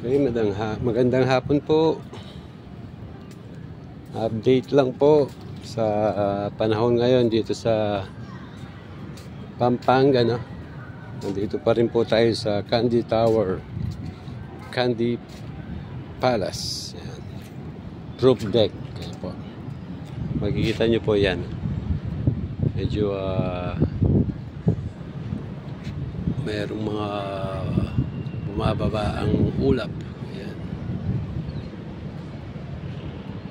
Okay, magandang hapon po. Update lang po sa panahon ngayon dito sa Pampanga, no? Nandito pa rin po tayo sa Candy Tower, Candy Palace. Yan. Roof deck. Yan po. Makikita nyo po yan. Medyo mayroong mga bumababa ang ulap. Yan.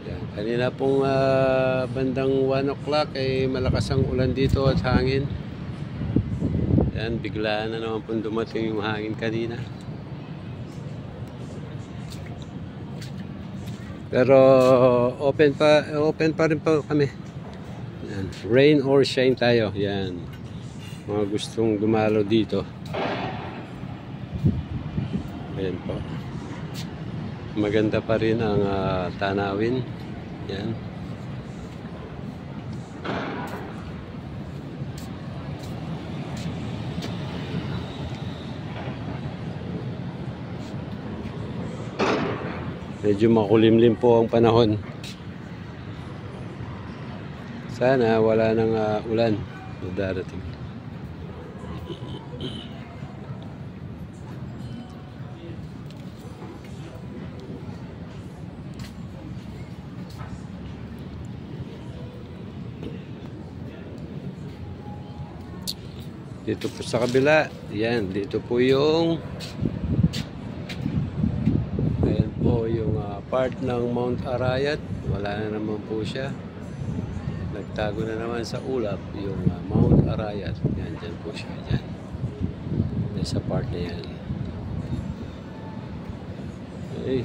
Yan. Kanina pong bandang 1 o'clock ay malakas ang ulan dito at hangin. Yan, biglaan na naman pong dumating yung hangin kanina. Pero open pa rin po kami. Yan. Rain or shine tayo. Yan. Mga gustong dumalo dito. Ayan po. Maganda pa rin ang tanawin. Yan. Medyo makulimlim po ang panahon. Sana wala nang ulan na darating. Dito po sa kabila, yan, dito po yung part ng Mount Arayat. Wala na naman po siya. Nagtago na naman sa ulap yung Mount Arayat. Yan, dyan po siya. Dyan. Yan sa part na yan. Okay.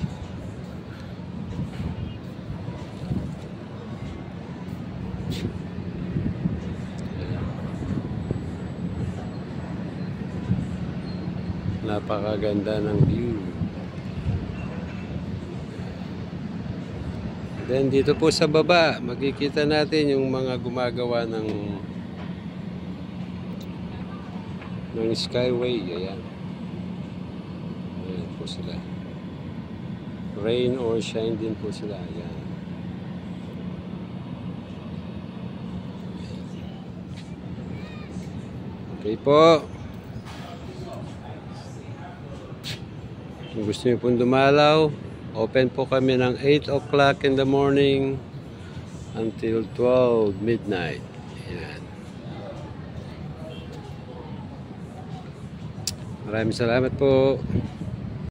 Napakaganda ng view. Then dito po sa baba, makikita natin yung mga gumagawa ng skyway. Ayan. Ayan po sila. Rain or shine din po sila. Ayan. Okay po. Kung gusto niyo pong dumalaw, open po kami ng 8 o'clock in the morning until 12 midnight. Ayan. Maraming salamat po.